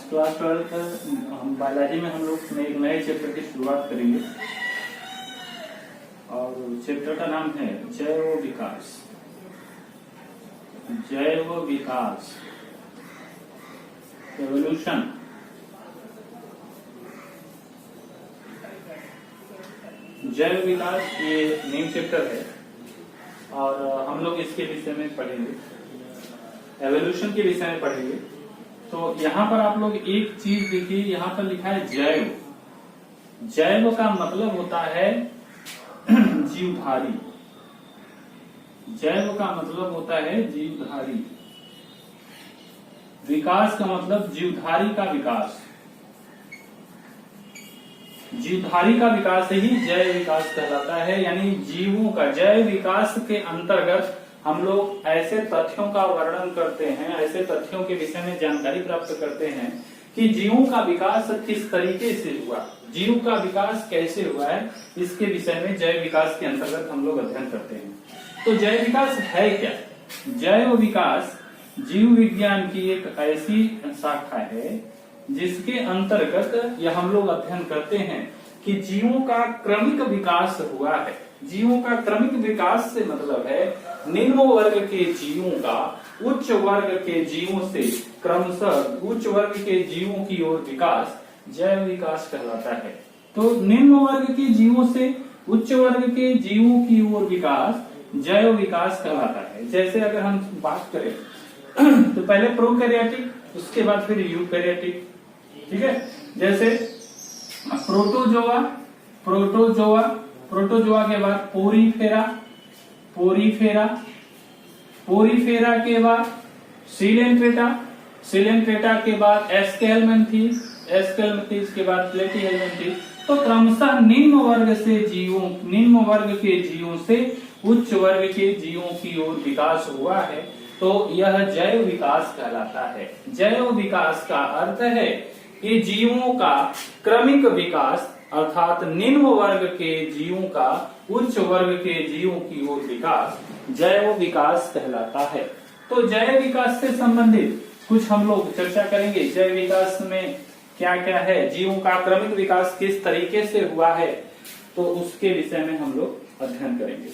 Class 12 हम biology में हम लोग एक नए चैप्टर की शुरुआत करेंगे और चैप्टर का नाम है जैव विकास। जैव विकास, एवोल्यूशन। जैव विकास ये मेन चैप्टर है और हम लोग इसके विषय में पढ़ेंगे, एवोल्यूशन के विषय में पढ़ेंगे। तो यहाँ पर आप लोग एक चीज देखिए, यहाँ पर लिखा है जैव। जैव का मतलब होता है जीवधारी। जैव का मतलब होता है जीवधारी। विकास का मतलब जीवधारी का विकास। जीवधारी का विकास ही जैव विकास कहलाता है। यानी जीवों का जैव विकास के अंतर्गत हम लोग ऐसे तथ्यों का वर्णन करते हैं, ऐसे तथ्यों के विषय में जानकारी प्राप्त करते हैं कि जीवों का विकास किस तरीके से हुआ, जीव का विकास कैसे हुआ है, इसके विषय में जैव विकास के अंतर्गत हम लोग अध्ययन करते हैं। तो जैव विकास है क्या? जैव विकास जीव विज्ञान की एक ऐसी शाखा है जिसके अंतर्गत यह हम लोग अध्ययन करते हैं कि जीवों का क्रमिक विकास हुआ है। जीवों का क्रमिक विकास से मतलब है निम्न वर्ग के जीवों का उच्च वर्ग के जीवों से क्रमशः उच्च वर्ग के जीवों की ओर विकास जैव विकास कहलाता है। तो निम्न वर्ग के जीवों से उच्च वर्ग के जीवों की ओर विकास जैव विकास कहलाता है। जैसे अगर हम बात करें तो पहले प्रोकैरियोटिक, उसके बाद फिर यूकैरियोटिक, ठीक है। जैसे प्रोटोजोआ, प्रोटोजोआ, प्रोटोजोआ के बाद पोरीफेरा, पोरीफेरा, पोरीफेरा के बाद सिलेंट्रेटा, सिलेंट्रेटा के बाद एस्केलमेंथीज, एस्केलमेंथीज के बाद प्लेटीहेलमिंथीज। तो क्रमशः निम्न वर्ग से जीवों, निम्न वर्ग के जीवों से उच्च वर्ग के जीवों की ओर विकास हुआ है। तो यह जैव विकास कहलाता है। जैव विकास का अर्थ है कि जीवों का क्रमिक विकास, अर्थात निम्न वर्ग के जीवों का उच्च वर्ग के जीवों की ओर विकास जैव विकास कहलाता है। तो जैव विकास से संबंधित कुछ हम लोग चर्चा करेंगे। जैव विकास में क्या क्या है, जीवों का क्रमिक विकास किस तरीके से हुआ है, तो उसके विषय में हम लोग अध्ययन करेंगे।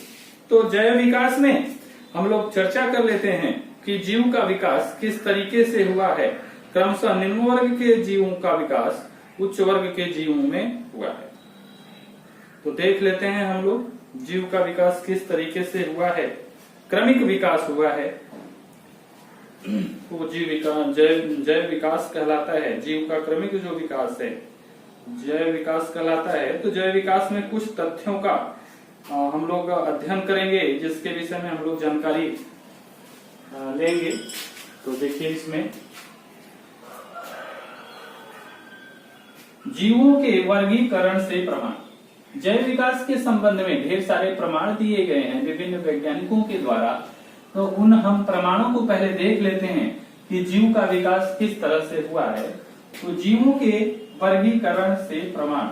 तो जैव विकास में हम लोग चर्चा कर लेते हैं कि जीव का विकास किस तरीके से हुआ है। क्रमशः निम्न वर्ग के जीवों का विकास उच्च वर्ग के जीवों में हुआ है। तो देख लेते हैं हम लोग जीव का विकास किस तरीके से हुआ है। क्रमिक विकास हुआ है वो जीव विकास जैव विकास कहलाता है। जीव का क्रमिक जो विकास है जैव विकास कहलाता है। तो जैव विकास में कुछ तथ्यों का हम लोग अध्ययन करेंगे, जिसके विषय में हम लोग जानकारी लेंगे। तो देखिए, इसमें जीवों के वर्गीकरण से प्रमाण। जैव विकास के संबंध में ढेर सारे प्रमाण दिए गए हैं विभिन्न वैज्ञानिकों के द्वारा। तो उन हम प्रमाणों को पहले देख लेते हैं कि जीव का विकास किस तरह से हुआ है। तो जीवों के वर्गीकरण से प्रमाण,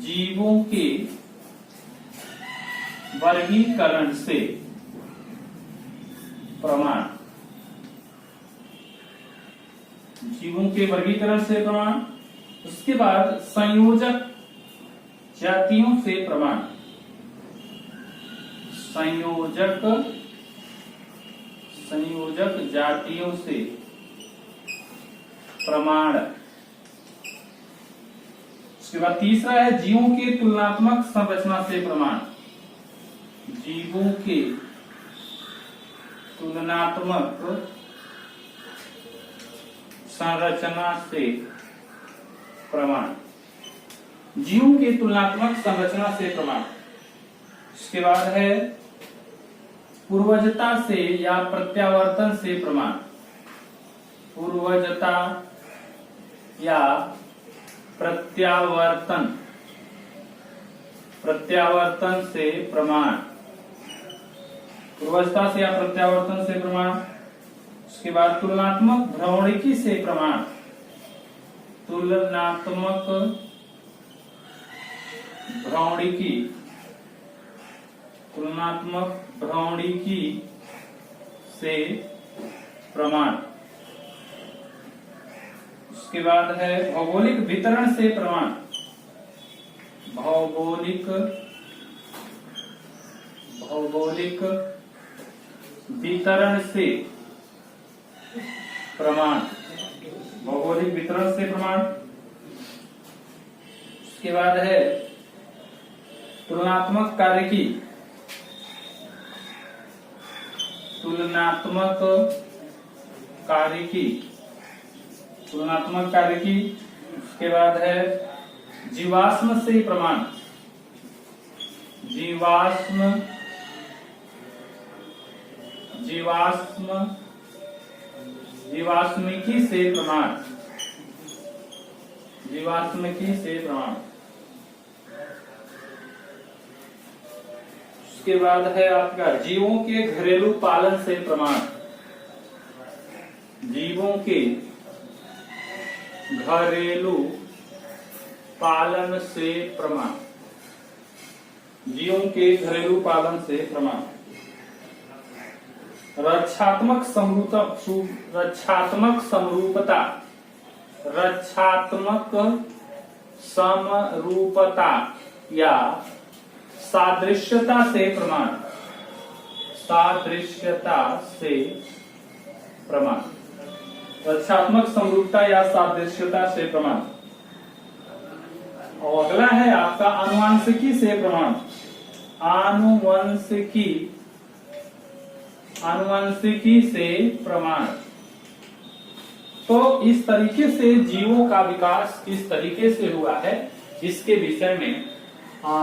जीवों के वर्गीकरण से प्रमाण, जीवों के वर्गीकरण से प्रमाण। उसके बाद संयोजक जातियों से प्रमाण, संयोजक जातियों से प्रमाण। उसके बाद तीसरा है जीवों के तुलनात्मक संरचना से प्रमाण, जीवों के तुलनात्मक संरचना से प्रमाण, जीवों के तुलनात्मक संरचना से प्रमाण। इसके बाद है पूर्वजता से या प्रत्यावर्तन से प्रमाण, पूर्वजता या प्रत्यावर्तन, प्रत्यावर्तन से प्रमाण, पूर्वजता से या प्रत्यावर्तन से प्रमाण। उसके बाद तुलनात्मक भ्रमणिकी से प्रमाण, तुलनात्मक भ्रमणिकी, तुलनात्मक भ्रमणिकी से प्रमाण। उसके बाद है भौगोलिक वितरण से प्रमाण। भौगोलिक वितरण से प्रमाण। भौगोलिक वितरण से प्रमाण। उसके बाद है तुलनात्मक कार्यकी। तुलनात्मक कार्यकी। उसके बाद है जीवाश्म से प्रमाण। जीवाश्मिकी से प्रमाण। उसके बाद है आपका जीवों के घरेलू पालन से प्रमाण। जीवों के घरेलू पालन से प्रमाण। जीवों के घरेलू पालन से प्रमाण। रक्षात्मक समरूपता या सादृश्यता से प्रमाण। रक्षात्मक समरूपता या सादृश्यता से प्रमाण। और अगला है आपका आनुवंशिकी से प्रमाण। आनुवंशिकी से प्रमाण। तो इस तरीके से जीवों का विकास किस तरीके से हुआ है, इसके विषय में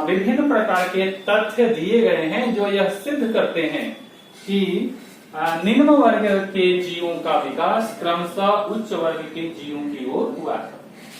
विभिन्न प्रकार के तथ्य दिए गए हैं जो यह सिद्ध करते हैं कि निम्न वर्ग के जीवों का विकास क्रमशः उच्च वर्ग के जीवों की ओर हुआ है।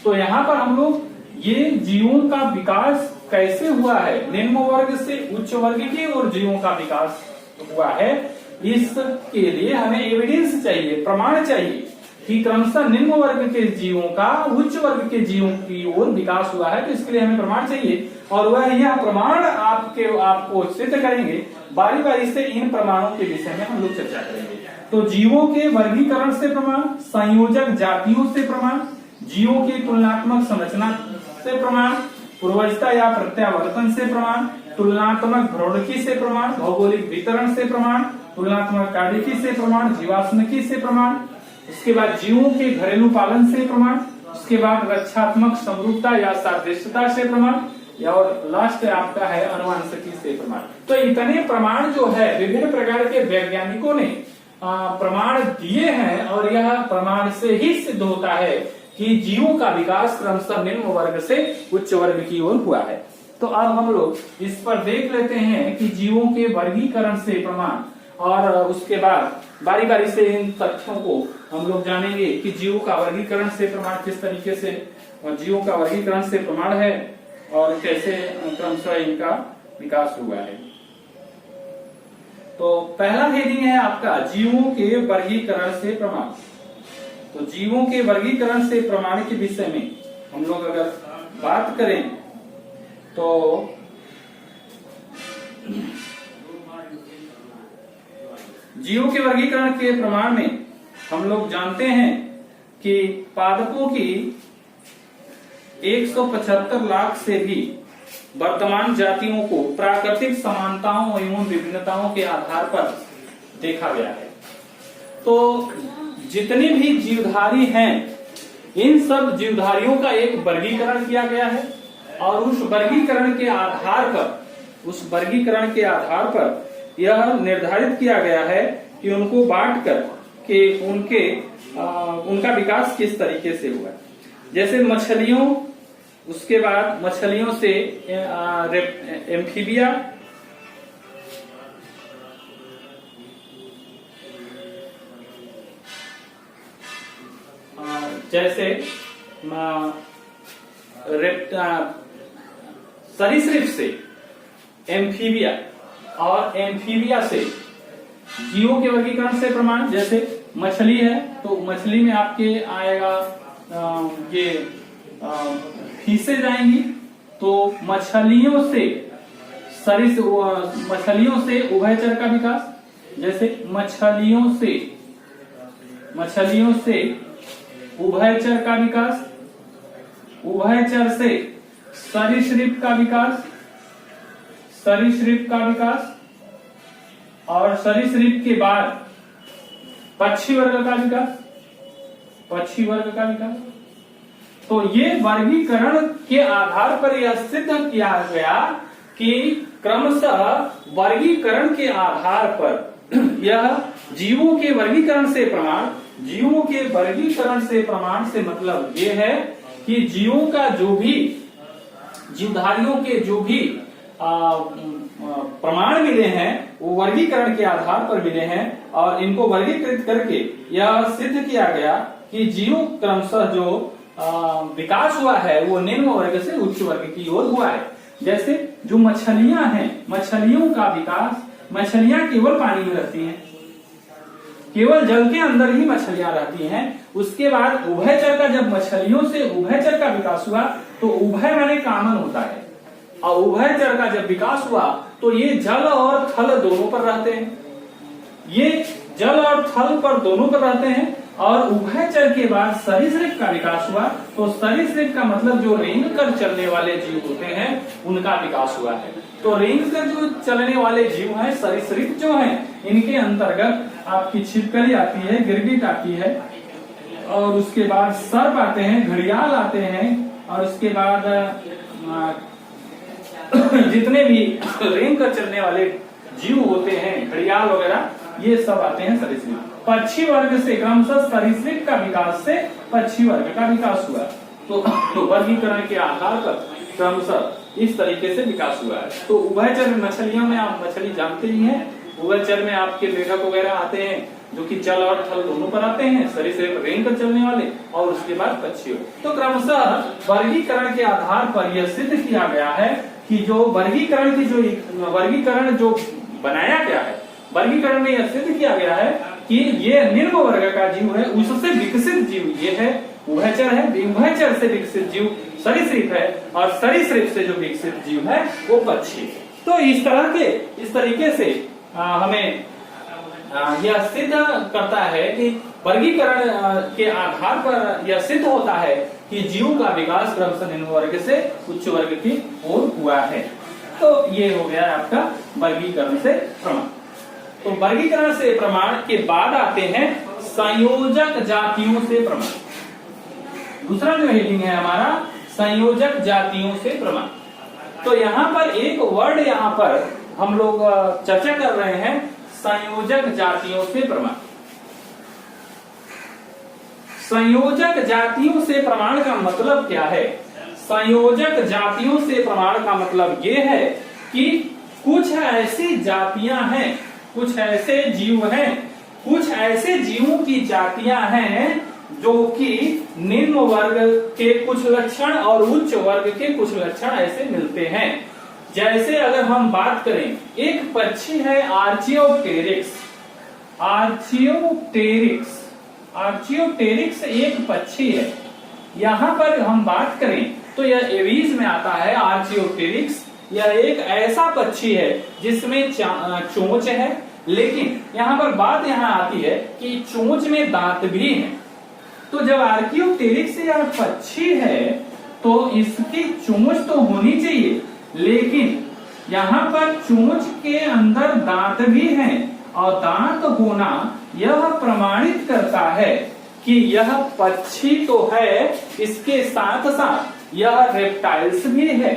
तो यहाँ पर हम लोग ये जीवों का विकास कैसे हुआ है, निम्न वर्ग से उच्च वर्ग की ओर जीवों का विकास हुआ है, इसके लिए हमें एविडेंस चाहिए, प्रमाण चाहिए कि क्रमशः निम्न वर्ग के जीवों का उच्च वर्ग के जीवों की ओर विकास हुआ है। तो इसके लिए हमें प्रमाण चाहिए और वह यह प्रमाण आपको सिद्ध करेंगे। बारी बारी से इन प्रमाणों के विषय में हम लोग चर्चा करेंगे। तो जीवों के वर्गीकरण से प्रमाण, संयोजक जातियों से प्रमाण, जीवों की तुलनात्मक संरचना से प्रमाण, पूर्वजता या प्रत्यावर्तन से प्रमाण, तुलनात्मक भ्रौणिकी से प्रमाण, भौगोलिक वितरण से प्रमाण, तुलनात्मक कार्यकी से प्रमाण, जीवाश्मिकी से प्रमाण, उसके बाद जीवों के घरेलू पालन से प्रमाण, उसके बाद रक्षात्मक समरूपता या सादृश्यता से प्रमाण, और लास्ट आपका है आनुवंशिकी से प्रमाण। तो इतने प्रमाण जो है विभिन्न प्रकार के वैज्ञानिकों ने प्रमाण दिए हैं और यह प्रमाण से ही सिद्ध होता है कि जीवों का विकास क्रमशः निम्न वर्ग से उच्च वर्ग की ओर हुआ है। तो अब हम लोग इस पर देख लेते हैं कि जीवों के वर्गीकरण से प्रमाण, और उसके बाद बारी बारी से इन तथ्यों को हम लोग जानेंगे कि जीवों का वर्गीकरण से प्रमाण किस तरीके से, जीवों का वर्गीकरण से प्रमाण है और कैसे क्रमशः इनका विकास हुआ है। तो पहला हेडिंग है आपका जीवों के वर्गीकरण से प्रमाण। तो जीवों के वर्गीकरण से प्रमाण के विषय में हम लोग अगर बात करें तो जीवों के वर्गीकरण के प्रमाण में हम लोग जानते हैं कि पादपों की 175 लाख से भी वर्तमान जातियों को प्राकृतिक समानताओं एवं विभिन्नताओं के आधार पर देखा गया है। तो जितने भी जीवधारी हैं, इन सब जीवधारियों का एक वर्गीकरण किया गया है और उस वर्गीकरण के आधार पर यह निर्धारित किया गया है कि उनको बांटकर कि उनका विकास किस तरीके से हुआ। जैसे मछलियों, उसके बाद मछलियों से एम्फीबिया, जैसे सरीसृप से एम्फीबिया और एम्फीबिया से जीवों के वर्गीकरण से प्रमाण। जैसे मछली है तो मछली में आपके आएगा ये फीसेज आएंगी, तो मछलियों से उभयचर का विकास। जैसे मछलियों से उभयचर का विकास, उभयचर से सरीसृप का विकास, सरीसृप का विकास, और सरीसृप के बाद पक्षी वर्ग का विकास, पक्षी वर्ग का विकास। तो ये वर्गीकरण के आधार पर यह सिद्ध किया गया कि क्रमशः वर्गीकरण के आधार पर यह जीवों के वर्गीकरण से प्रमाण, जीवों के वर्गीकरण से प्रमाण से मतलब ये है कि जीवों का जो भी, जीवधारियों के जो भी प्रमाण मिले हैं वो वर्गीकरण के आधार पर मिले हैं, और इनको वर्गीकृत करके यह सिद्ध किया गया कि जीव क्रमशः जो विकास हुआ है वो निम्न वर्ग से उच्च वर्ग की ओर हुआ है। जैसे जो मछलियां हैं, मछलियों का विकास, मछलियां केवल पानी में रहती हैं, केवल जल के अंदर ही मछलियां रहती हैं। उसके बाद उभयचर का, जब मछलियों से उभयचर का विकास हुआ तो उभय माने कामन होता है, और उभयचर का जब विकास हुआ तो ये जल और थल दोनों पर रहते हैं, ये जल और थल पर दोनों पर रहते हैं। और उभयचर के बाद सरीसृप का विकास हुआ, तो सरीसृप का मतलब जो रेंग कर चलने वाले जीव होते हैं उनका विकास हुआ है। तो रेंग कर जो चलने वाले जीव हैं, सरीसृप जो हैं, इनके अंतर्गत आपकी छिपकली आती है, गिरगिट आती है, और उसके बाद सर्प आते हैं, घड़ियाल आते हैं, और उसके बाद जितने भी रेंग कर चलने वाले जीव होते हैं, घड़ियाल वगैरह, ये सब आते हैं सरीसृप। पक्षी वर्ग से क्रमशः सरीसृप का विकास से पक्षी वर्ग का विकास हुआ। तो वर्गीकरण के आधार पर क्रमशः इस तरीके से विकास हुआ है। तो उभयचर मछलियों में आप मछली जानते ही हैं, उभयचर में आपके मेढक वगैरह आते हैं जो कि जल और थल दोनों पर आते हैं, सरीसृप रेंग कर चलने वाले, और उसके बाद पक्षी। तो क्रमशः वर्गीकरण के आधार पर यह सिद्ध किया गया है कि जो वर्गीकरण की वर्गीकरण जो बनाया गया है, वर्गीकरण में यह सिद्ध किया गया है कि ये निम्न वर्ग का जीव है, उससे विकसित जीव ये है उभयचर है, उभयचर से विकसित जीव सरीसृप है, और सरीसृप से जो विकसित जीव है वो पक्षी है। तो इस तरीके से हमें यह सिद्ध करता है कि वर्गीकरण के आधार पर यह सिद्ध होता है कि जीव का विकास क्रमशः निम्न वर्ग से उच्च वर्ग की ओर हुआ है। तो ये हो गया आपका वर्गीकरण से प्रमाण। तो वर्गीकरण से प्रमाण के बाद आते हैं संयोजक जातियों से प्रमाण। दूसरा जो हेडिंग है हमारा संयोजक जातियों से प्रमाण। तो यहाँ पर एक वर्ड यहाँ पर हम लोग चर्चा कर रहे हैं, संयोजक जातियों से प्रमाण। संयोजक जातियों से प्रमाण का मतलब क्या है? संयोजक जातियों से प्रमाण का मतलब ये है कि कुछ ऐसी जातियां हैं, कुछ ऐसे जीव हैं, कुछ ऐसे जीवों की जातियां हैं जो कि निम्न वर्ग के कुछ लक्षण और उच्च वर्ग के कुछ लक्षण ऐसे मिलते हैं। जैसे अगर हम बात करें, एक पक्षी है आर्चियोप्टेरिक्स। आर्चियोप्टेरिक्स, आर्चियोप्टेरिक्स एक पक्षी है। यहाँ पर हम बात करें तो यह एवीज में आता है। आर्चियोप्टेरिक्स यह एक ऐसा पक्षी है जिसमें चोंच है, लेकिन यहाँ पर बात यहाँ आती है कि चोंच में दांत भी हैं। तो जब आर्चियोप्टेरिक्स यह पक्षी है तो इसकी चोंच तो होनी चाहिए, लेकिन यहाँ पर चोंच के अंदर दांत भी हैं, और दांत होना यह प्रमाणित करता है कि यह पक्षी तो है, इसके साथ साथ यह रेप्टाइल्स भी है।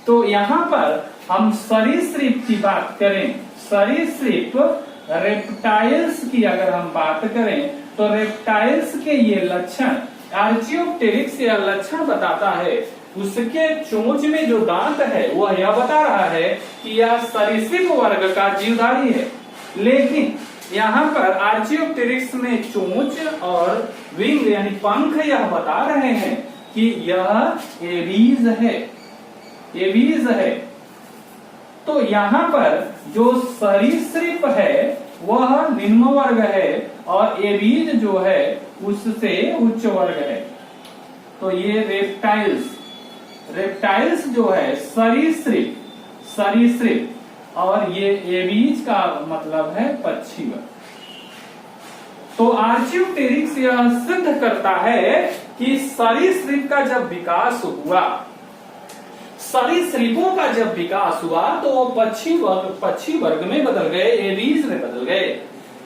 तो यहाँ पर हम सरीसृप की बात करें, सरीसृप रेप्टाइल्स की अगर हम बात करें तो रेप्टाइल्स के ये लक्षण, आर्चियोप्टेरिक्स यह लक्षण बताता है। उसके चोंच में जो दांत है वह यह बता रहा है कि यह सरीसृप वर्ग का जीवधारी है। लेकिन यहाँ पर आर्चियोप्टेरिक्स में चोंच और विंग यानी पंख यह बता रहे हैं कि यह एवीज है, एवीज है। तो यहाँ पर जो सरीसृप है वह निम्न वर्ग है, और एवीज जो है उससे उच्च वर्ग है। तो ये रेप्टाइल्स, रेप्टाइल्स जो है सरीसृप, सरीसृप, और ये एवीज का मतलब है पक्षी वर्ग। तो आर्चियोप्टेरिक्स यह सिद्ध करता है कि सरीसृप का जब विकास हुआ, सरीसृपों का जब विकास हुआ तो वो पक्षी वर्ग में बदल गए, एवीज में बदल गए।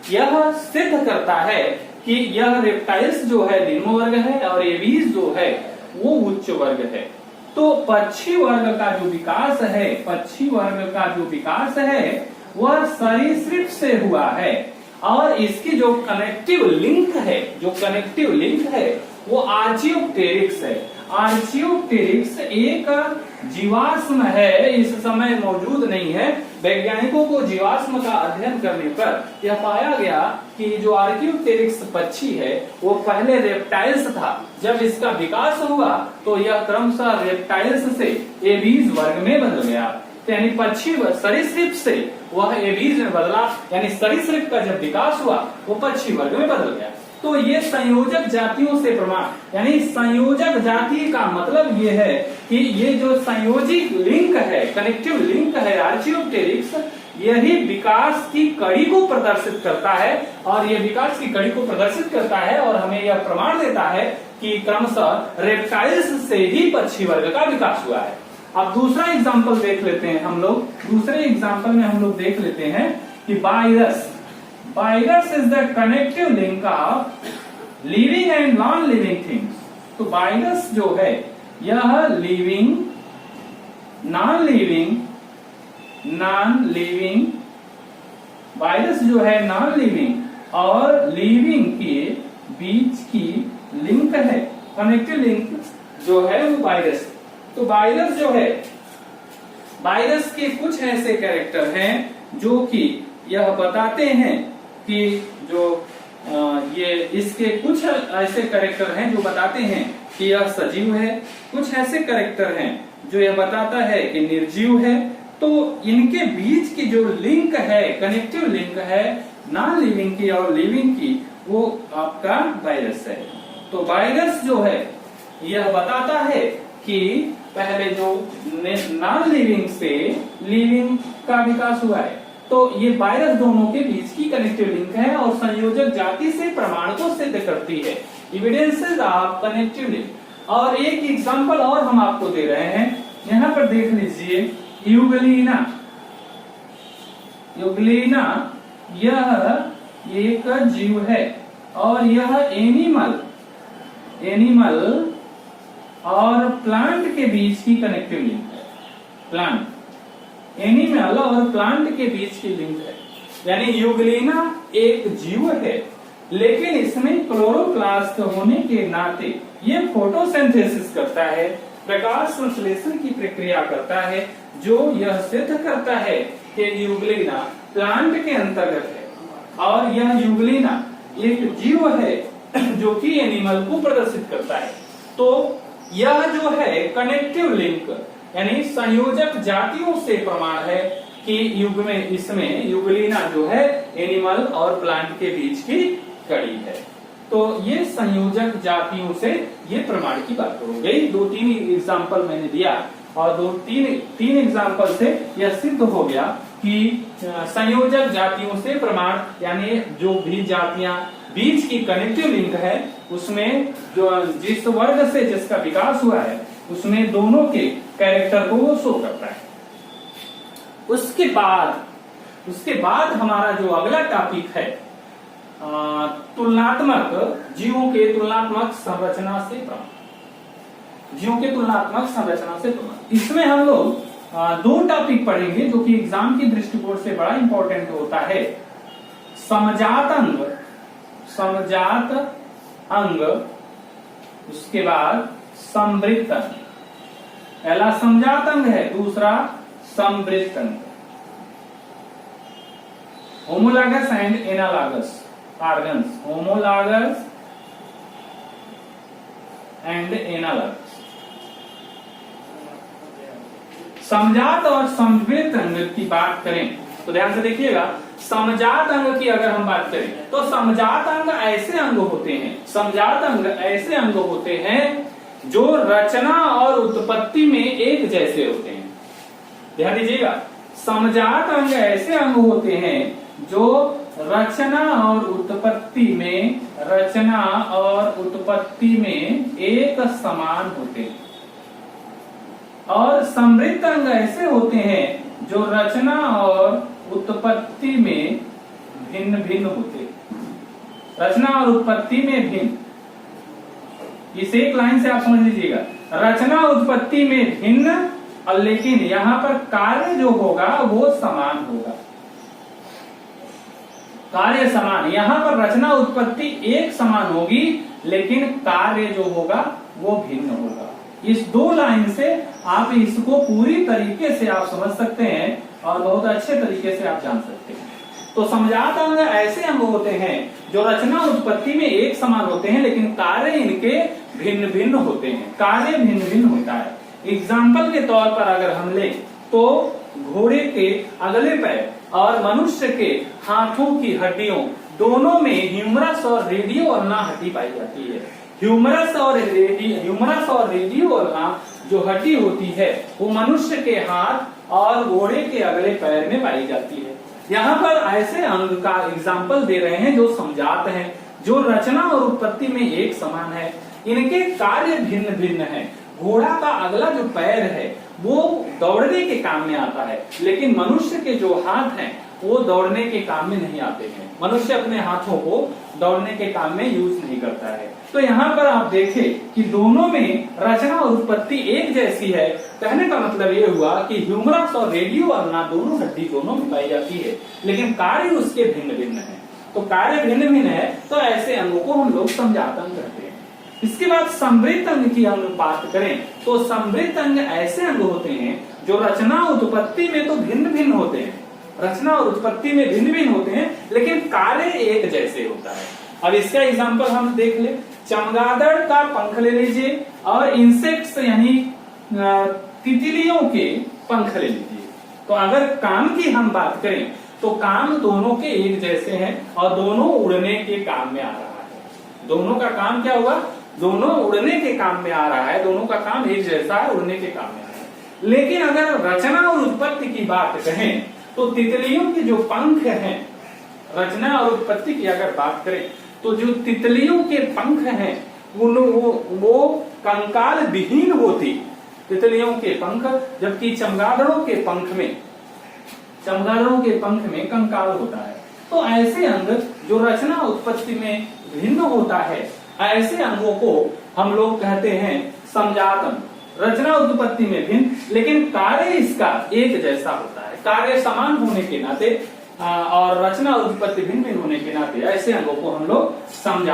यह सिद्ध करता है कि यह रेप्टाइल्स जो है निम्न वर्ग है और एवीज जो है वो उच्च वर्ग है। तो पक्षी वर्ग का जो विकास है, पक्षी वर्ग का जो विकास है वह सरीसृप से हुआ है, और इसकी जो कनेक्टिव लिंक है, जो कनेक्टिव लिंक है वो आर्चियोप्टेरिक्स है। आर्चियोप्टेरिक्स एक जीवाश्म है, इस समय मौजूद नहीं है। वैज्ञानिकों को जीवाश्म का अध्ययन करने पर यह पाया गया कि जो आर्चियोप्टेरिक्स पक्षी है वो पहले रेप्टाइल्स था। जब इसका विकास हुआ तो यह क्रमशः रेप्टाइल्स से एवीज वर्ग में बदल गया, यानी पक्षी सरीसृप से वह एवीज में बदला, यानी सरीसृप का जब विकास हुआ वो पक्षी वर्ग में बदल गया। तो ये संयोजक जातियों से प्रमाण, यानी संयोजक जाति का मतलब ये है कि ये जो संयोजी लिंक है, कनेक्टिव लिंक है आर्चियोप्टेरिक्स, यही विकास की कड़ी को प्रदर्शित करता है, और ये विकास की कड़ी को प्रदर्शित करता है और हमें यह प्रमाण देता है कि क्रमशः रेप्टाइल्स से ही पक्षी वर्ग का विकास हुआ है। अब दूसरा एग्जाम्पल देख लेते हैं हम लोग। दूसरे एग्जाम्पल में हम लोग देख लेते हैं कि virus, virus is the connective link of living and non living things. तो वायरस जो है यह लिविंग, नॉन लिविंग, वायरस जो है नॉन लिविंग और लिविंग के बीच की लिंक है, कनेक्टिव लिंक जो है वो वायरस। तो वायरस जो है, वायरस के कुछ ऐसे कैरेक्टर हैं जो कि यह बताते हैं कि जो ये इसके कुछ ऐसे कैरेक्टर हैं जो बताते हैं कि यह सजीव है, कुछ ऐसे कैरेक्टर हैं जो यह बताता है कि निर्जीव है। तो इनके बीच की जो लिंक है, कनेक्टिव लिंक है नॉन लिविंग की और लिविंग की, वो आपका वायरस है। तो वायरस जो है यह बताता है कि पहले जो नॉन लिविंग से लिविंग का विकास हुआ है, तो ये वायरस दोनों के बीच की कनेक्टिव लिंक है और संयोजक जाति से प्रमाण को सिद्ध करती है, एविडेंसेस ऑफ कनेक्टिव लिंक। और एक एग्जांपल और हम आपको दे रहे हैं, यहाँ पर देख लीजिए यूग्लिना। यूग्लिना यह एक जीव है और यह एनिमल और प्लांट के बीच की कनेक्टिव लिंक है। प्लांट, एनिमल और प्लांट के बीच की लिंक है, यानी यूग्लिना एक जीव है लेकिन इसमें क्लोरोप्लास्ट होने के नाते ये फोटोसिंथेसिस करता है, प्रकाश संश्लेषण की प्रक्रिया करता है, जो यह सिद्ध करता है कि यूग्लिना प्लांट के अंतर्गत है और यह यूग्लिना एक जीव है जो कि एनिमल को प्रदर्शित करता है। तो यह जो है कनेक्टिव लिंक यानी संयोजक जातियों से प्रमाण है कि इसमें यूग्लिना जो है एनिमल और प्लांट के बीच की कड़ी है। तो ये संयोजक जातियों से ये प्रमाण की बात हो गई। 2-3 एग्जाम्पल मैंने दिया और 2-3 एग्जाम्पल से यह सिद्ध हो गया कि संयोजक जातियों से प्रमाण, यानी जो भी जातियां बीच की कनेक्टिव लिंक है उसमें जो जिस वर्ग से जिसका विकास हुआ है उसमें दोनों के कैरेक्टर को वो शो करता है। उसके बाद हमारा जो अगला टॉपिक है तुलनात्मक जीवों के तुलनात्मक संरचना से प्रमाण। जीवों के तुलनात्मक संरचना से प्रमाण, इसमें हम लोग 2 टॉपिक पढ़ेंगे जो कि एग्जाम की दृष्टिकोण से बड़ा इंपॉर्टेंट होता है। समजात अंग, उसके बाद समवृत्त अंग। पहला समजात अंग है, दूसरा समवृत्त अंग। Homologous and analogous organs, homologous and analogous. समजात और समवृत्त अंग की बात करें तो ध्यान से देखिएगा, समजात अंग की अगर हम बात करें तो समजात अंग ऐसे अंग होते हैं, समजात अंग ऐसे अंग होते हैं जो रचना और उत्पत्ति में एक जैसे होते हैं। ध्यान दीजिएगा, समजात अंग ऐसे अंग होते हैं जो रचना और उत्पत्ति में एक समान होते हैं, और समृद्ध अंग ऐसे होते हैं जो रचना और उत्पत्ति में भिन्न भिन्न होते हैं। रचना और उत्पत्ति में भिन्न, इस एक लाइन से आप समझ लीजिएगा, रचना उत्पत्ति में भिन्न, और लेकिन यहां पर कार्य जो होगा वो समान होगा। कार्य समान, यहां पर रचना उत्पत्ति एक समान होगी, लेकिन कार्य जो होगा वो भिन्न होगा। इस दो लाइन से आप इसको पूरी तरीके से आप समझ सकते हैं और बहुत अच्छे तरीके से आप जान सकते हैं। तो समजात अंग ऐसे अंग होते हैं जो रचना उत्पत्ति में एक समान होते हैं, लेकिन कार्य इनके भिन्न भिन्न होते हैं। कार्य भिन्न भिन्न होता है। एग्जाम्पल के तौर पर अगर हम लें तो घोड़े के अगले पैर और मनुष्य के हाथों की हड्डियों दोनों में ह्यूमरस और रेडियोल्ना हड्डी पाई जाती है। ह्यूमरस और रेडियोल्ना जो हड्डी होती है वो मनुष्य के हाथ और घोड़े के अगले पैर में पाई जाती है। यहाँ पर ऐसे अंग का एग्जाम्पल दे रहे हैं जो समजात हैं, जो रचना और उत्पत्ति में एक समान है, इनके कार्य भिन्न भिन्न है। घोड़ा का अगला जो पैर है वो दौड़ने के काम में आता है, लेकिन मनुष्य के जो हाथ हैं वो दौड़ने के काम में नहीं आते हैं। मनुष्य अपने हाथों को दौड़ने के काम में यूज नहीं करता है। तो यहाँ पर आप देखें कि दोनों में रचना और उत्पत्ति एक जैसी है। कहने का मतलब ये हुआ कि ह्यूमरस और रेडियोल्ना दोनों हड्डी दोनों में पाई जाती है, लेकिन कार्य उसके भिन्न भिन्न है। तो कार्य भिन्न भिन्न है, तो ऐसे अंगों को हम लोग समजात अंग कहते हैं। इसके बाद समृद्ध अंग की हम बात करें तो समृद्ध अंग ऐसे अंग होते हैं जो रचना उत्पत्ति में तो भिन्न भिन्न होते हैं, रचना और उत्पत्ति में भिन्न भिन्न होते हैं, लेकिन कार्य एक जैसे होता है। अब इसका एग्जांपल हम देख ले, चमगादड़ का पंख ले लीजिए और इंसेक्ट्स यानी तितलियों के पंख ले लीजिए। तो अगर काम की हम बात करें तो काम दोनों के एक जैसे हैं और दोनों उड़ने के काम में आ रहा है। दोनों का काम क्या हुआ? दोनों उड़ने के काम में आ रहा है, दोनों का काम एक जैसा है, उड़ने के काम में आ रहा है। लेकिन अगर रचना और उत्पत्ति की बात कहें तो तितलियों के जो पंख हैं, रचना और उत्पत्ति की अगर बात करें तो जो तितलियों के पंख हैं वो कंकाल विहीन होती तितलियों के पंख, जबकि चमगादड़ों के पंख में कंकाल होता है। तो ऐसे अंग जो रचना उत्पत्ति में भिन्न होता है, ऐसे अंगों को हम लोग कहते हैं समजात अंग। रचना उत्पत्ति में भिन्न, लेकिन कार्य इसका एक जैसा होता है। कार्य समान होने के नाते और रचना उत्पत्ति भिन्न भिन्न होने के नाते ऐसे अंगों को हम लोग समझा